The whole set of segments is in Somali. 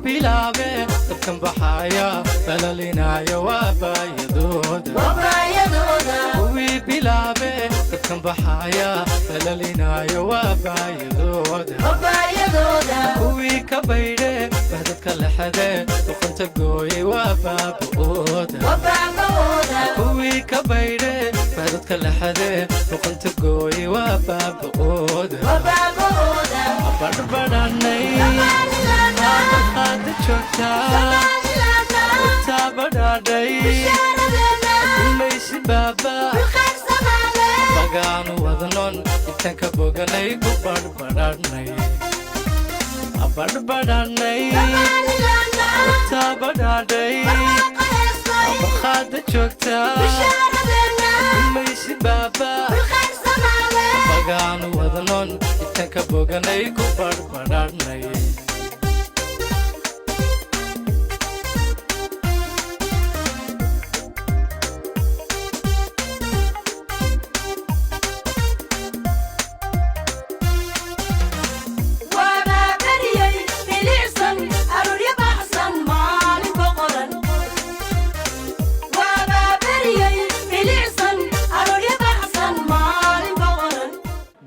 بلابه تكن بحايا بلالينا يا وبايدودا بلابه تكن بحايا بلالينا يا وبايدودا كبيره بهدتك لحده وكنت قوي وبابودا كبيره بهدتك لحده وكنت قوي وبابودا بربراني هاد شوكتا تابرادي ليش بابا بغانو وذنون يتنك بوغني بربراني بربراني تابرادي هاد شوكتا ليش بابا بغانو وذنون يتنك بوغني بربراني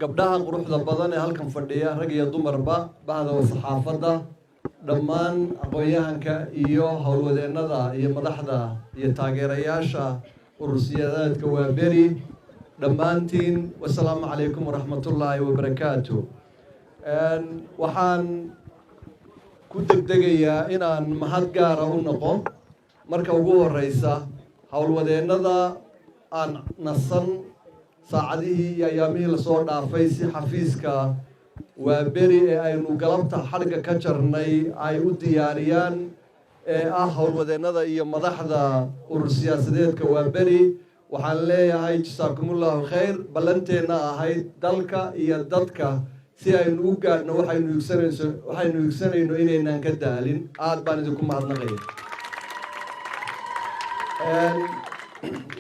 gabdhaha quruxda badan ee halkan fadhiya rag iyo dumarba bahda saxaafadda dhammaan aqoonyahanka iyo howlwadeennada iyo madaxda iyo taageerayaasha urursiyadeedka waa beri dhammaantiin wasalaamu calaykum waraxmatullaahi wabarakaatu waxaan ku degdegayaa inaan mahad gaara u noqo marka ugu horeysa howlwadeennada aan nasan saacadihii iyo ayaamihii lasoo dhaafay si xafiiska waa beri ee aynu galabta xadhigga ka jarnay ay u diyaariyaan ee ah howlwadeennada iyo madaxda urur siyaasadeedka waa beri waxaan leeyahay jasaakumullahu khayr ballanteenna ahayd dalka iyo dadka si aynu u gaadhno waxaynu higsanayno inaynaan ka daalin aad baan idinku mahadnaqaya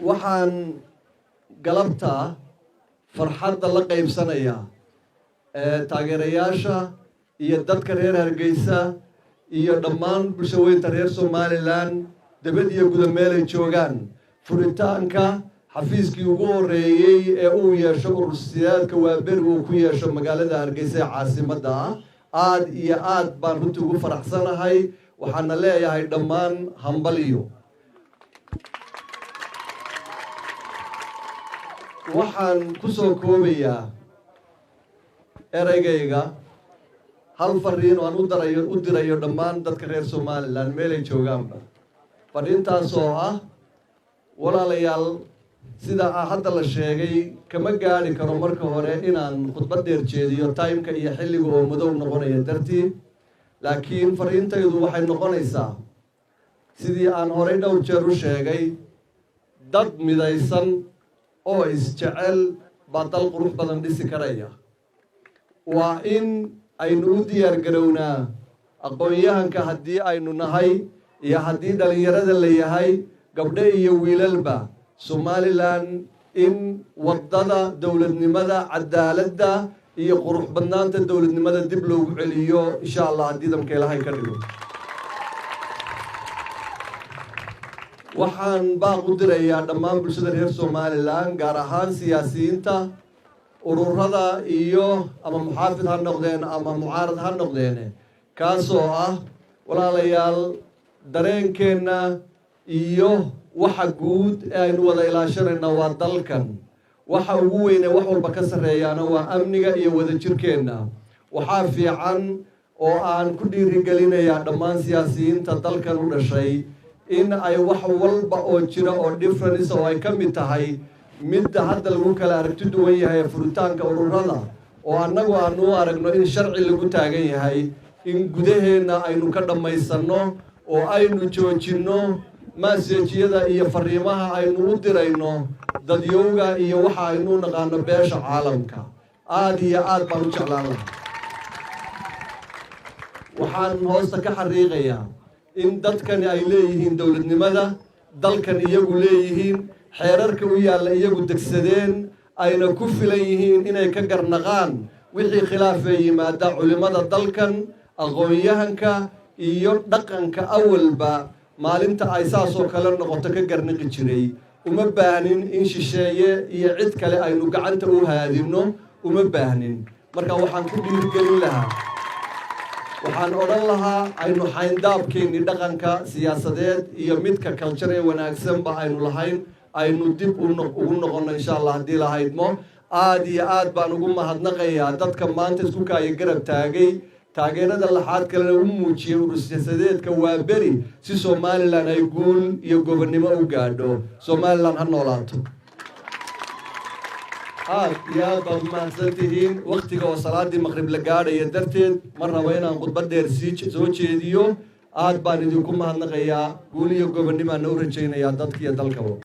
waxaan galabta farxadda la qaybsanaya taageerayaasha iyo dadka reer Hargeysa iyo dhammaan bulshooyinka reer Somaliland dibad iyo gudaha meel ay joogaan furitaanka xafiiskii ugu horeeyay ee uu yeesho urursiyaadka waa beri uu ku yeesho magaalada Hargeysa ee caasimadda aad iyo aad baan runtii ugu faraxsanahay waxaana leeyahay dhammaan hambaliyo waxaan ku soo koobayaa eraygayga hal fariin oo aan u dirayo dhammaan dadka reer Somaliland meel ay joogaanba fariintaas oo ah walaalayaal sida hadda la sheegay kama gaari karo marka hore inaan khudbad dheer jeediyo timeka iyo xilliga oo madow noqonaya dartii laakiin fariintaydu waxay noqonaysaa sidii aan horey dhowr jeer u sheegay dad midaysan oo isjecel baa dal qurux badan dhisi karaya waa in aynu u diyaar garownaa aqoonyahanka haddii aynu nahay iyo haddii dhalinyarada la yahay gabdho iyo wiilalba Somaliland in wadada dowladnimada cadaaladda iyo qurux badnaanta dowladnimada dib loogu celiyo insha Allah haddii damka Ilaahay ka dhigo waxaan baaq u dirayaa dhammaan bulshada reer Somaliland gaar ahaan siyaasiyiinta ururada iyo ama muxaafid ha noqdeen ama mucaarad ha noqdeen kaasoo ah walaalayaal dareenkeena iyo waxa guud ee aynu wada ilaashanayna waa dalkan waxa ugu weyn ee wax walba ka sareeyana waa amniga iyo wadajirkeena waxa fiican oo aan ku dhiirigelinayaa dhammaan siyaasiyiinta dalkan u dhashay in ay wax walba oo jira oo difference oo ay ka mid tahay midda hadda lagu kala aragti duwan yahay furitaanka ururada oo annagu aanu u aragno in sharci lagu taagan yahay in gudaheena aynu ka dhammaysanno oo aynu joojinno maasajiyada iyo fariimaha aynu u dirayno dadyowga iyo waxa aynu naqaano beesha caalamka aad iyo aad baan u jeclaan lahaa waxaan hoosta ka xariiqayaa in dadkani ay leeyihiin dowladnimada dalkan iyagu leeyihiin xeerarka u yaalla iyagu degsadeen ayna ku filan yihiin inay ka garnaqaan wixii khilaaf ee yimaada culimada dalkan aqoonyahanka iyo dhaqanka awalba maalinta ay saasoo kale noqoto ka garnaqi jiray uma baahnin in shisheeye iyo cid kale aynu gacanta u haadino uma baahnin marka waxaan ku dhiirigelin lahaa waxaan odhan lahaa aynu xayndaabkeennii dhaqanka siyaasadeed iyo midka culture ee wanaagsanba aynu lahayn aynu dib ugu noqonno insha allah haddii lahaydmo aad iyo aad baan ugu mahadnaqayaa dadka maanta isku kaaya garab taagay taageerada laxaad kalena u muujiyey urur siyaasadeedka waa beri si somalilan ay guul iyo gobonnimo u gaadho somalilan ha noolaato aad iyo aad baad umahadsan tihiin waktiga oo salaadii maqrib la gaadhaya darteed ma rabo inaan khudbad dheer soo jeediyo aad baan idinku mahadnaqayaa guul iyo gobonnimaana u rajaynayaa dadka iyo dalkaba